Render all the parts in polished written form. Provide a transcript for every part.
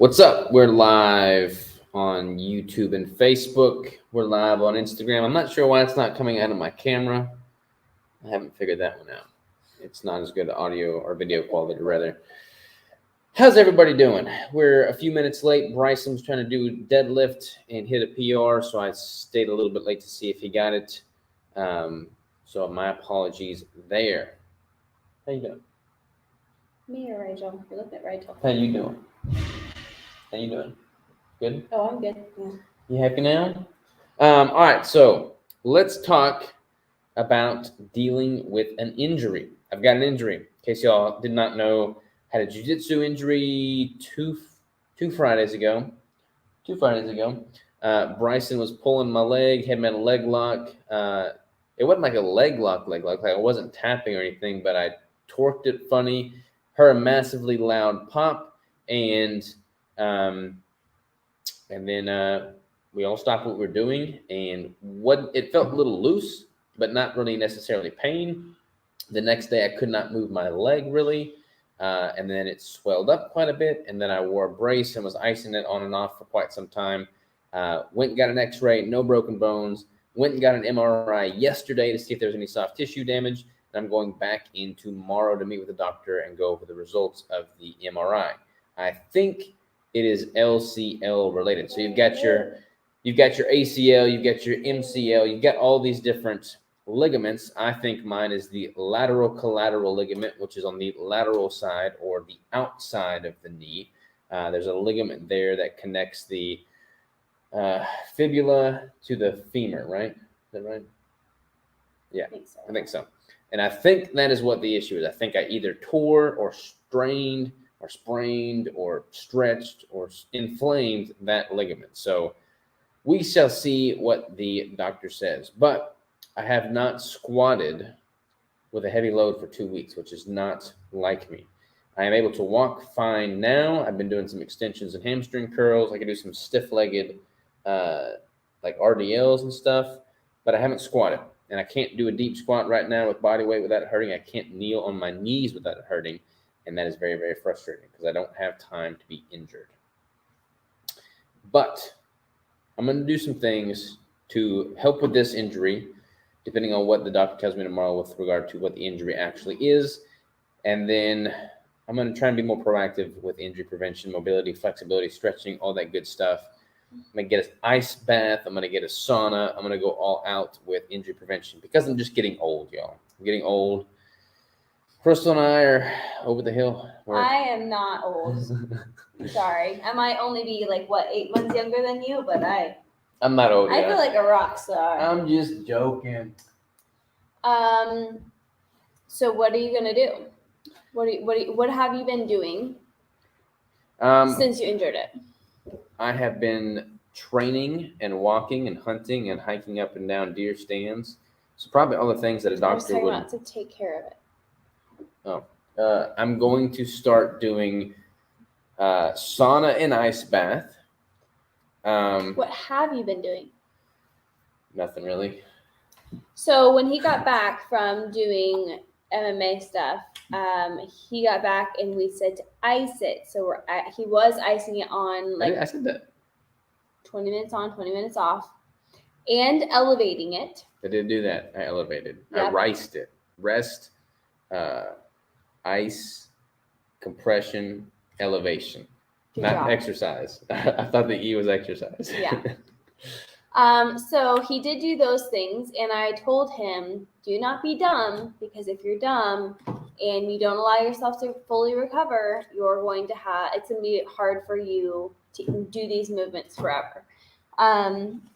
What's up? We're live on YouTube and Facebook. We're live on Instagram. I'm not sure why it's not coming out of my camera. I haven't figured that one out. It's not as good audio or video quality, rather. How's everybody doing? We're a few minutes late. Bryson was trying to do deadlift and hit a PR, so I stayed a little bit late to see if he got it. So my apologies there. How you doing? Me or Rachel? You're looking at Rachel. How you doing? How you doing? Good? Oh, I'm good. Yeah. You happy now? All right, so let's talk about dealing with an injury. I've got an injury. In case y'all did not know, had a jiu-jitsu injury two Fridays ago. 2 Fridays ago. Bryson was pulling my leg, had me in a leg lock. It wasn't like a leg lock. Like I wasn't tapping or anything, but I torqued it funny, heard a massively loud pop, and then we all stopped what we were doing, and it felt a little loose, but not really necessarily pain. The next day, I could not move my leg really, and then it swelled up quite a bit, and then I wore a brace and was icing it on and off for quite some time. Went and got an x-ray, no broken bones. Went and got an MRI yesterday to see if there's any soft tissue damage, and I'm going back in tomorrow to meet with the doctor and go over the results of the MRI. I think it is LCL related. So you've got your ACL, you've got your MCL, you've got all these different ligaments. I think mine is the lateral collateral ligament, which is on the lateral side or the outside of the knee. There's a ligament there that connects the fibula to the femur, right? Is that right? Yeah, I think so. And I think that is what the issue is. I think I either tore or strained or sprained or stretched or inflamed that ligament. So we shall see what the doctor says. But I have not squatted with a heavy load for 2 weeks, which is not like me. I am able to walk fine now. I've been doing some extensions and hamstring curls. I can do some stiff-legged like RDLs and stuff, but I haven't squatted. And I can't do a deep squat right now with body weight without hurting. I can't kneel on my knees without it hurting. And that is very, very frustrating because I don't have time to be injured. But I'm going to do some things to help with this injury, depending on what the doctor tells me tomorrow with regard to what the injury actually is. And then I'm going to try and be more proactive with injury prevention, mobility, flexibility, stretching, all that good stuff. I'm going to get an ice bath. I'm going to get a sauna. I'm going to go all out with injury prevention because I'm just getting old, y'all. I'm getting old. Crystal and I are over the hill. I am not old. Sorry. I might only be 8 months younger than you, but I'm not old yet. I feel like a rock star. I'm just joking. So what are you gonna do? What have you been doing since you injured it? I have been training and walking and hunting and hiking up and down deer stands. So probably all the things that a doctor would. Not to take care of it. Oh, I'm going to start doing sauna and ice bath. What have you been doing? Nothing really. So when he got back from doing MMA stuff, he got back and we said to ice it. So he was icing it on I said that. 20 minutes on, 20 minutes off, and elevating it. I did do that. I elevated. Yep. I riced it. Rest, ice, compression, elevation. Good Not job. Exercise. I thought the E was exercise. Yeah. So he did do those things, and I told him, do not be dumb, because if you're dumb and you don't allow yourself to fully recover, it's going to be hard for you to do these movements forever,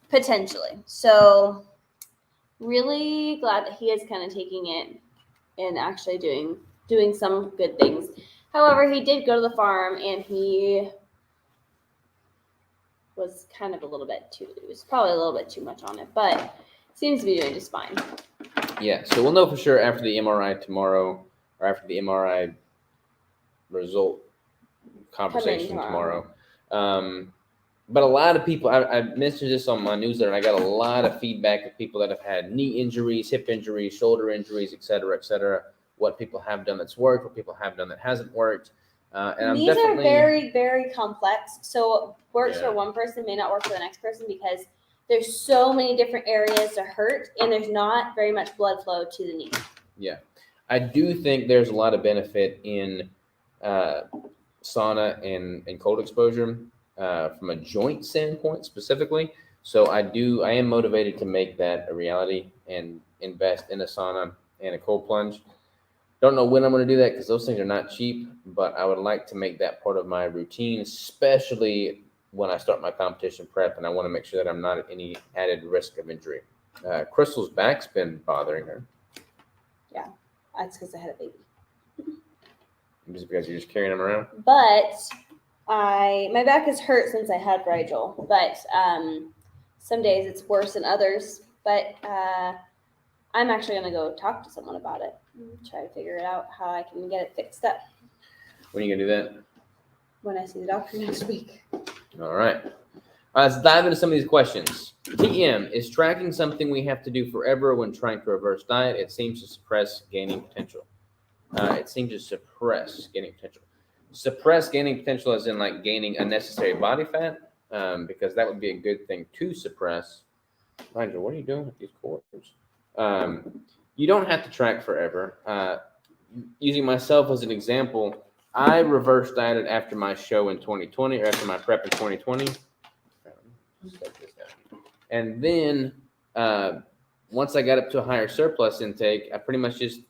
potentially. So really glad that he is kind of taking it and actually doing some good things. However, he did go to the farm, and he was kind of it was probably a little bit too much on it, but seems to be doing just fine. Yeah, so we'll know for sure after the MRI tomorrow, or after the MRI result conversation tomorrow. But a lot of people, I mentioned this on my newsletter, and I got a lot of feedback of people that have had knee injuries, hip injuries, shoulder injuries, et cetera, what people have done that's worked, what people have done that hasn't worked. And I'm These definitely are very, very complex. So what works Yeah. for one person may not work for the next person because there's so many different areas to hurt and there's not very much blood flow to the knee. Yeah, I do think there's a lot of benefit in sauna and cold exposure from a joint standpoint specifically. So I am motivated to make that a reality and invest in a sauna and a cold plunge. Don't know when I'm going to do that because those things are not cheap, but I would like to make that part of my routine, especially when I start my competition prep and I want to make sure that I'm not at any added risk of injury. Crystal's back's been bothering her. That's because I had a baby. Just because you're just carrying them around? But my back is hurt since I had Rigel. But some days it's worse than others. But I'm actually going to go talk to someone about it. Try to figure it out how I can get it fixed up When are you going to do that? when I see the doctor next week. All right. Let's dive into some of these questions. TM, is tracking something we have to do forever when trying to reverse diet? It seems to suppress gaining potential. Suppress gaining potential as in like gaining unnecessary body fat, because that would be a good thing to suppress. Nigel, what are you doing with these cords? You don't have to track forever. Using myself as an example, I reverse dieted after my show in 2020 or after my prep in 2020. And then once I got up to a higher surplus intake, I pretty much just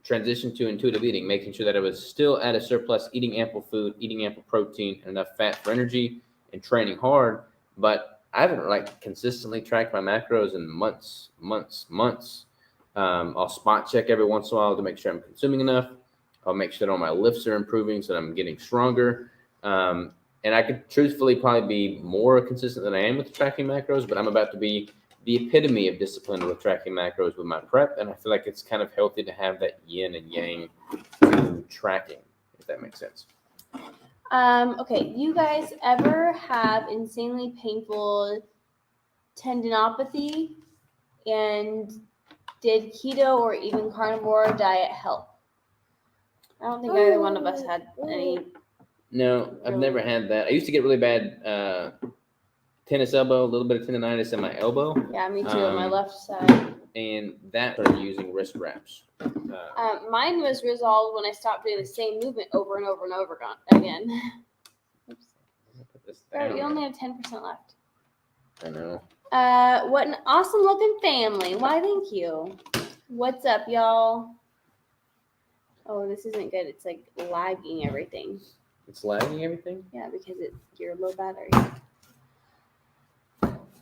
transitioned to intuitive eating, making sure that I was still at a surplus, eating ample food, eating ample protein, and enough fat for energy, and training hard. But I haven't like consistently tracked my macros in months. I'll spot check every once in a while to make sure I'm consuming enough. I'll make sure that all my lifts are improving so that I'm getting stronger. And I could truthfully probably be more consistent than I am with tracking macros, but I'm about to be the epitome of discipline with tracking macros with my prep. And I feel like it's kind of healthy to have that yin and yang to tracking, if that makes sense. Okay, you guys ever have insanely painful tendinopathy, and did keto or even carnivore diet help? I don't think either one of us had any. No, I've never had that. I used to get really bad tennis elbow, a little bit of tendonitis in my elbow. Yeah, me too, on my left side. And that started using wrist wraps. Mine was resolved when I stopped doing the same movement over and over and over again. Oops. Put this Bro, down. you only have 10% left. I know. What an awesome looking family. Why, thank you. What's up, y'all? Oh, this isn't good. It's like lagging everything. It's lagging everything? Yeah, because you're low battery.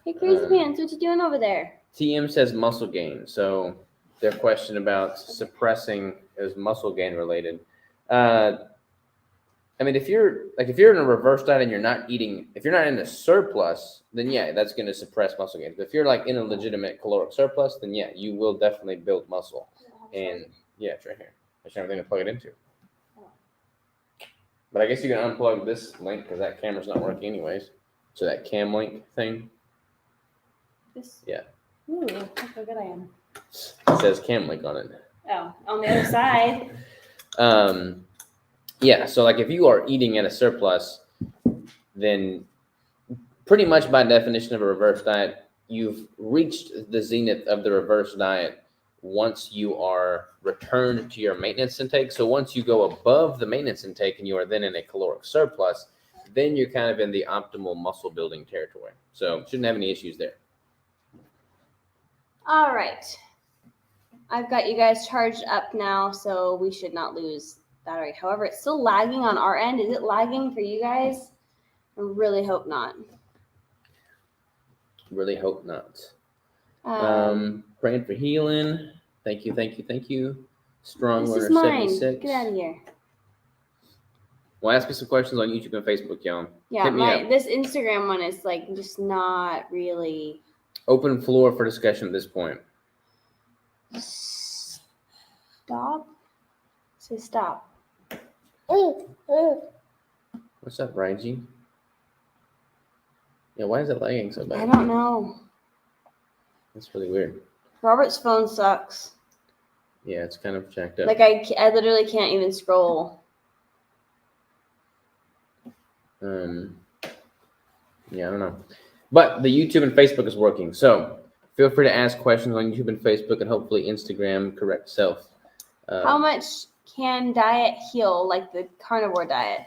Hey, Crazy Pants, what you doing over there? TM says muscle gain. So their question about suppressing is muscle gain related. I mean, if you're in a reverse diet and you're not eating, if you're not in a surplus, then yeah, that's going to suppress muscle gain. But if you're like in a legitimate caloric surplus, then yeah, you will definitely build muscle. And yeah, it's right here. I just have everything to plug it into. But I guess you can unplug this link because that camera's not working anyways. So that cam link thing. This? Yeah. Ooh, look how good I am. It says cam link on it. Oh, on the other side. Yeah, so like if you are eating at a surplus, then pretty much by definition of a reverse diet, you've reached the zenith of the reverse diet once you are returned to your maintenance intake. So once you go above the maintenance intake and you are then in a caloric surplus, then you're kind of in the optimal muscle building territory. So shouldn't have any issues there. All right. I've got you guys charged up now, so we should not lose battery. However, it's still lagging on our end. Is it lagging for you guys? I really hope not. Really hope not. Praying for healing. Thank you. Strong This Runner is mine. 76. Get out of here. Well, ask me some questions on YouTube and Facebook, y'all. Yeah, Hit me up. this Instagram one is like just not really. Open floor for discussion at this point. Stop. Say stop. What's up, Raiji? Yeah, why is it lagging so bad? I don't know. That's really weird. Robert's phone sucks. Yeah, it's kind of jacked up. Like I literally can't even scroll. Yeah, I don't know. But the YouTube and Facebook is working. So feel free to ask questions on YouTube and Facebook and hopefully Instagram correct self. How much can diet heal, like the carnivore diet?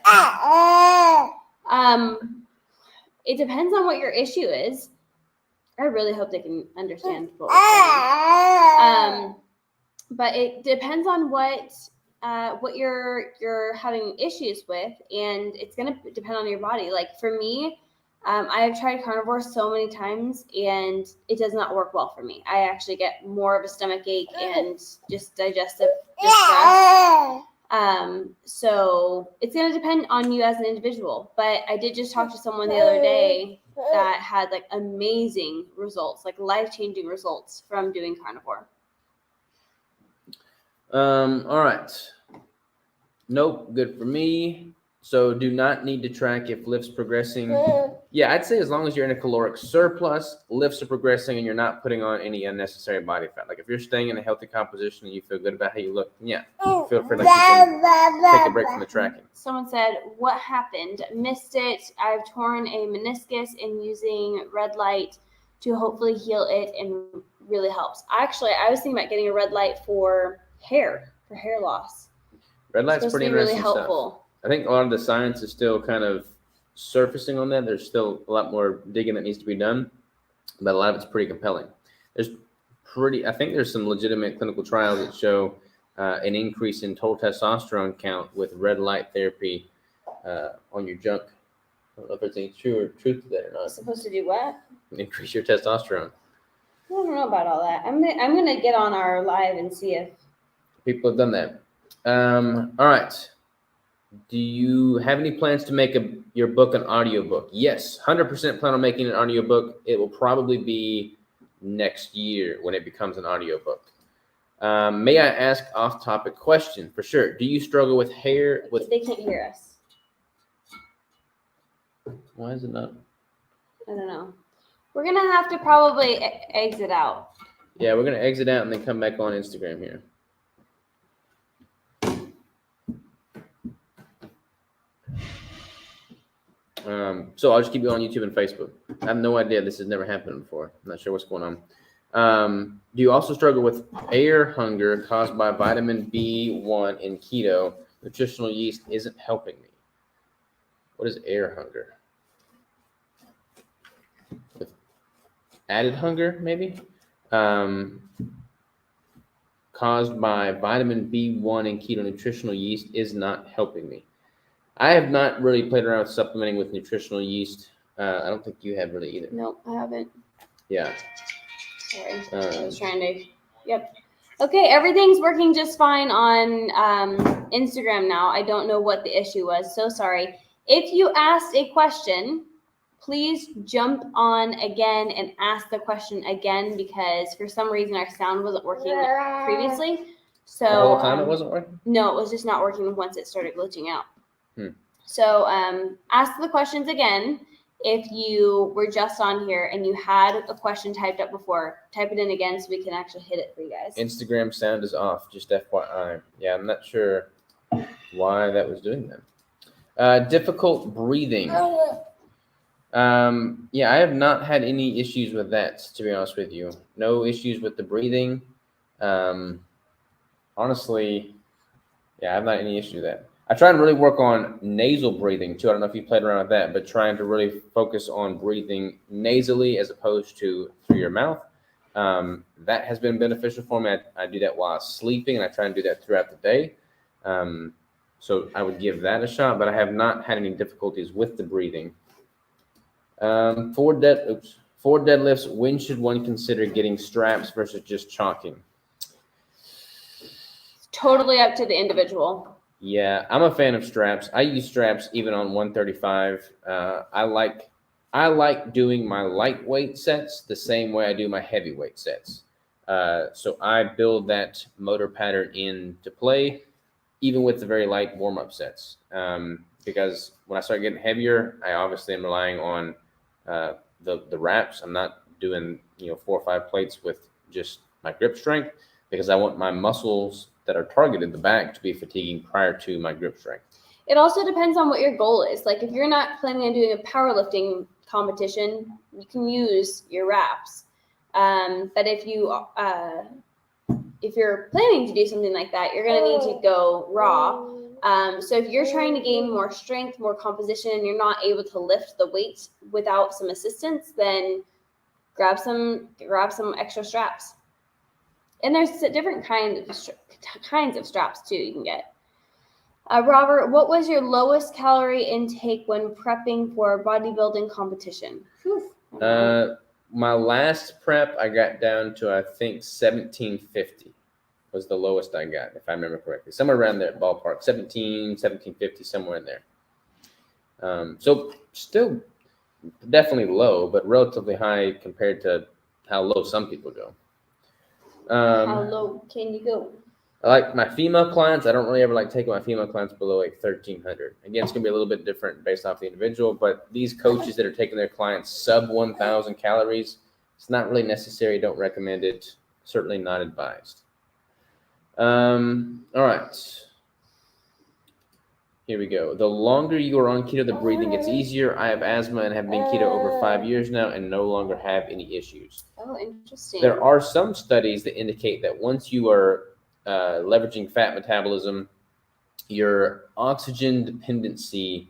It depends on what your issue is. I really hope they can understand what we're saying. But it depends on what you're having issues with, and it's gonna depend on your body. Like for me, I have tried carnivore so many times, and it does not work well for me. I actually get more of a stomach ache and just digestive distress. So it's going to depend on you as an individual. But I did just talk to someone the other day that had like amazing results, like life-changing results from doing carnivore. All right. Nope, good for me. So do not need to track if lift's progressing. Yeah, I'd say as long as you're in a caloric surplus, lifts are progressing, and you're not putting on any unnecessary body fat. Like if you're staying in a healthy composition and you feel good about how you look, yeah, feel free, like you can take a break from the tracking. Someone said, what happened? Missed it. I've torn a meniscus and using red light to hopefully heal it and really helps. Actually, I was thinking about getting a red light for hair loss. Red light's pretty interesting really helpful. Stuff. I think a lot of the science is still kind of surfacing on that. There's still a lot more digging that needs to be done, but a lot of it's pretty compelling. I think there's some legitimate clinical trials that show an increase in total testosterone count with red light therapy on your junk. I don't know if there's any truth to that or not. It's supposed to do what? Increase your testosterone. I don't know about all that. I'm gonna get on our live and see if people have done that. All right. Do you have any plans to make your book an audiobook? Yes, 100% plan on making an audiobook. It will probably be next year when it becomes an audiobook. May I ask off-topic question? For sure. Do you struggle with hair? They can't hear us. Why is it not? I don't know. We're going to have to probably exit out. Yeah, we're going to exit out and then come back on Instagram here. So I'll just keep you on YouTube and Facebook. I have no idea. This has never happened before. I'm not sure what's going on. Do you also struggle with air hunger caused by vitamin B1 in keto? Nutritional yeast isn't helping me. What is air hunger? With added hunger, maybe? Caused by vitamin B1 in keto, nutritional yeast is not helping me. I have not really played around with supplementing with nutritional yeast. I don't think you have really either. Nope, I haven't. Yeah. Sorry. I was trying to. Yep. Okay, everything's working just fine on Instagram now. I don't know what the issue was. So sorry. If you asked a question, please jump on again and ask the question again because for some reason our sound wasn't working previously. So the whole time it wasn't working? No, it was just not working once it started glitching out. So ask the questions again. If you were just on here and you had a question typed up before, type it in again so we can actually hit it for you guys. Instagram sound is off, just FYI. Yeah, I'm not sure why that was doing that. Difficult breathing. Yeah, I have not had any issues with that, to be honest with you. No issues with the breathing. Honestly, yeah, I have not any issue with that. I try and really work on nasal breathing too. I don't know if you played around with that, but trying to really focus on breathing nasally as opposed to through your mouth. That has been beneficial for me. I do that while sleeping, and I try and do that throughout the day. So I would give that a shot, but I have not had any difficulties with the breathing. For deadlifts, when should one consider getting straps versus just chalking? It's totally up to the individual. Yeah, I'm a fan of straps. I use straps even on 135. I like doing my lightweight sets the same way I do my heavyweight sets. So I build that motor pattern into play, even with the very light warm-up sets. Because when I start getting heavier, I obviously am relying on the wraps. I'm not doing 4 or 5 plates with just my grip strength because I want my muscles that are targeted the back to be fatiguing prior to my grip strength. It also depends on what your goal is. Like if you're not planning on doing a powerlifting competition, you can use your wraps. But if you're planning to do something like that, you're going to need to go raw. So if you're trying to gain more strength, more composition, and you're not able to lift the weight without some assistance, then grab some extra straps. And there's different kinds of straps too you can get. Robert, what was your lowest calorie intake when prepping for a bodybuilding competition? My last prep, I got down to, I think, 1750 was the lowest I got, if I remember correctly. Somewhere around there, ballpark, 1750, somewhere in there. So still definitely low, but relatively high compared to how low some people go. How low can you go? I like my female clients. I don't really ever like taking my female clients below like 1,300. Again, it's going to be a little bit different based off the individual, but these coaches that are taking their clients sub 1,000 calories, it's not really necessary. Don't recommend it. Certainly not advised. All right. Here we go. The longer you are on keto, the breathing gets easier. I have asthma and have been keto over 5 years now and no longer have any issues. Oh, interesting. There are some studies that indicate that once you are leveraging fat metabolism, your oxygen dependency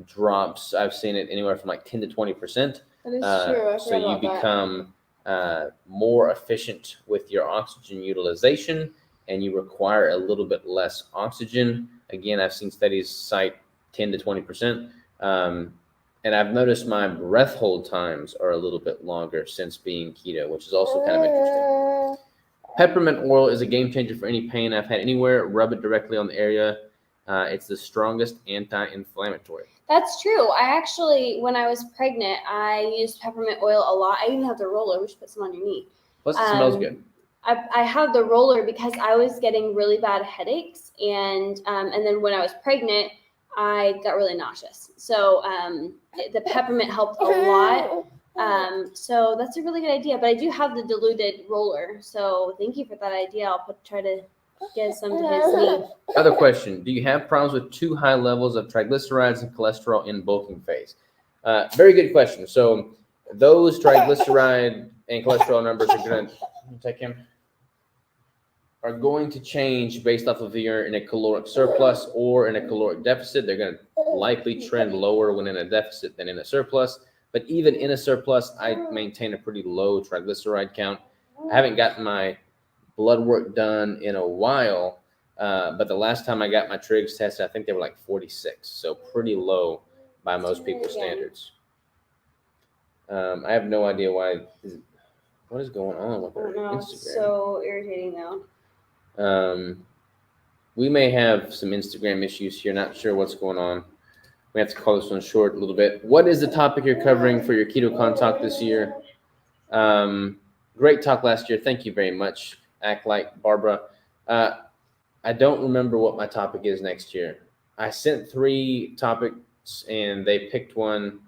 drops. I've seen it anywhere from like 10 to 20%. That is true. So you become more efficient with your oxygen utilization, and you require a little bit less oxygen. Again, I've seen studies cite 10 to 20%. And I've noticed my breath hold times are a little bit longer since being keto, which is also kind of interesting. Peppermint oil is a game changer for any pain I've had anywhere. Rub it directly on the area. It's the strongest anti-inflammatory. That's true. I actually, when I was pregnant, I used peppermint oil a lot. I even have the roller. We should put some on your knee. Plus, it smells good. I have the roller because I was getting really bad headaches, and then when I was pregnant, I got really nauseous. So the peppermint helped a lot. So that's a really good idea. But I do have the diluted roller. So thank you for that idea. I'll try to get some to his knee. Other question: do you have problems with too high levels of triglycerides and cholesterol in bulking phase? Very good question. So those triglyceride and cholesterol numbers are going to change based off of if you're in a caloric surplus or in a caloric deficit. They're going to likely trend lower when in a deficit than in a surplus. But even in a surplus, I maintain a pretty low triglyceride count. I haven't gotten my blood work done in a while, but the last time I got my trigs tested, I think they were like 46, so pretty low by most people's standards. I have no idea why. What is going on with our Instagram? It's so irritating though. We may have some Instagram issues here. Not sure what's going on. We have to call this one short a little bit. What is the topic you're covering for your KetoCon talk this year? Great talk last year. Thank you very much. Act like Barbara. I don't remember what my topic is next year. I sent 3 topics and they picked one,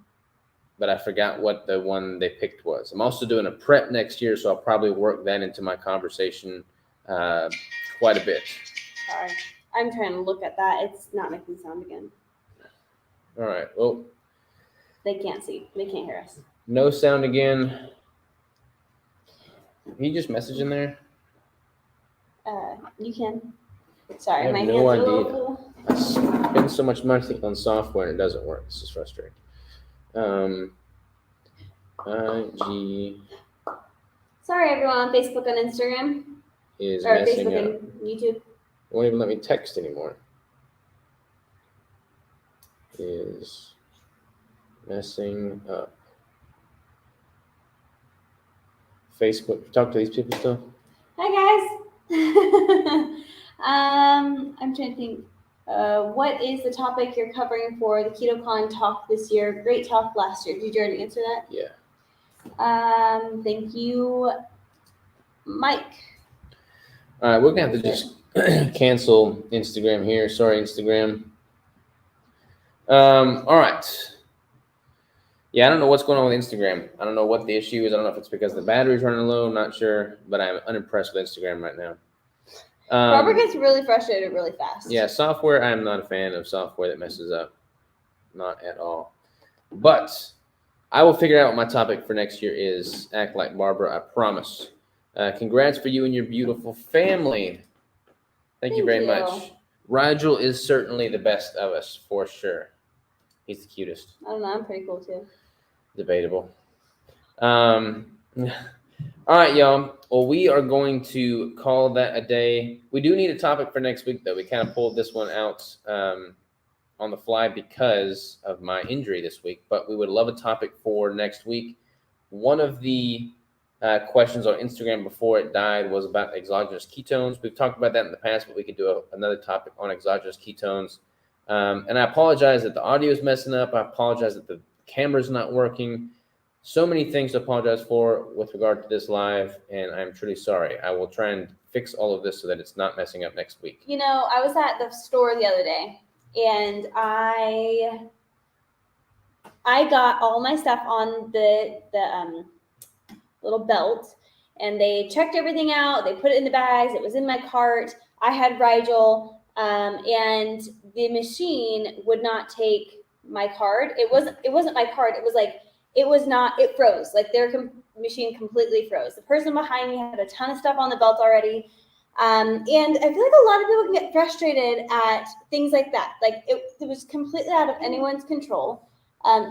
but I forgot what the one they picked was. I'm also doing a prep next year, so I'll probably work that into my conversation quite a bit. Sorry. I'm trying to look at that. It's not making sound again. All right. Well, they can't see. They can't hear us. No sound again. Can you just message in there? You can. Sorry, I have no idea. I spend so much money on software and it doesn't work. This is frustrating. IG. Sorry, everyone on Facebook and Instagram. Is messing Facebook up. and YouTube. It won't even let me text anymore. Is messing up. Facebook. Talk to these people still? Hi guys. I'm trying to think. What is the topic you're covering for the KetoCon talk this year? Great talk last year. Did you already answer that? Yeah. Thank you, Mike. All right, we're gonna have to just cancel Instagram here. Sorry, Instagram. All right. Yeah, I don't know what's going on with Instagram. I don't know what the issue is. I don't know if it's because the battery's running low. I'm not sure, but I'm unimpressed with Instagram right now. Robert gets really frustrated really fast. Yeah, software. I'm not a fan of software that messes up. Not at all. But I will figure out what my topic for next year is. Act like Barbara, I promise. Congrats for you and your beautiful family. Thank you very much. Rigel is certainly the best of us, for sure. He's the cutest. I don't know. I'm pretty cool too. Debatable. All right, y'all. Well, we are going to call that a day. We do need a topic for next week, though. We kind of pulled this one out on the fly because of my injury this week, but we would love a topic for next week. One of the questions on Instagram before it died was about exogenous ketones. We've talked about that in the past, but we could do another topic on exogenous ketones. And I apologize that the audio is messing up. I apologize that the camera's not working. So many things to apologize for with regard to this live, and I'm truly sorry. I will try and fix all of this so that it's not messing up next week. You know, I was at the store the other day, and I got all my stuff on the little belt, and they checked everything out. They put it in the bags. It was in my cart. I had Rigel, and the machine would not take my card. It wasn't my card. It was like, it froze. Like their machine completely froze. The person behind me had a ton of stuff on the belt already. And I feel like a lot of people can get frustrated at things like that. Like it was completely out of anyone's control.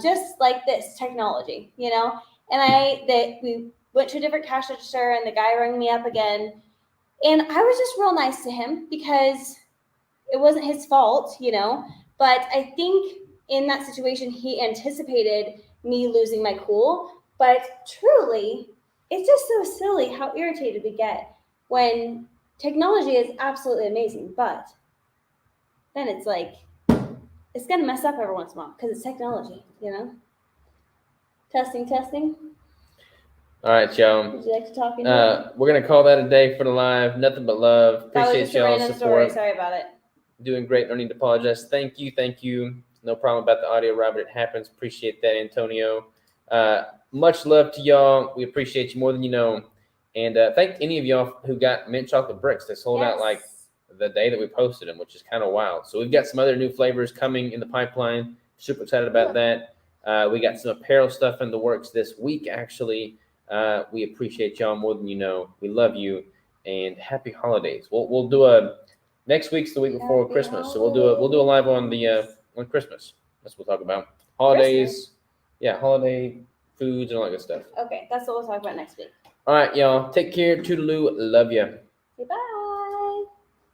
Just like this technology, you know? And we went to a different cash register, and the guy rang me up again. And I was just real nice to him because it wasn't his fault, you know? But I think in that situation, he anticipated me losing my cool. But truly, it's just so silly how irritated we get when technology is absolutely amazing. But then it's like, it's going to mess up every once in a while because it's technology, you know? Testing. All right, y'all. Would you like to talk into it? We're going to call that a day for the live. Nothing but love. Appreciate y'all's support. Story. Sorry about it. Doing great. No need to apologize. Thank you. No problem about the audio, Robert. It happens. Appreciate that, Antonio. Much love to y'all. We appreciate you more than you know. And thank any of y'all who got mint chocolate bricks. They sold out like the day that we posted them, which is kind of wild. So we've got some other new flavors coming in the pipeline. Super excited about that. We got some apparel stuff in the works this week, actually. We appreciate y'all more than you know. We love you, and happy holidays. We'll do next week's the week before Christmas, so we'll do a live on Christmas. That's what we'll talk about. Holidays, Christmas. Yeah, holiday foods and all that good stuff. Okay, that's what we'll talk about next week. All right, y'all. Take care. Toodaloo. Love ya. Goodbye.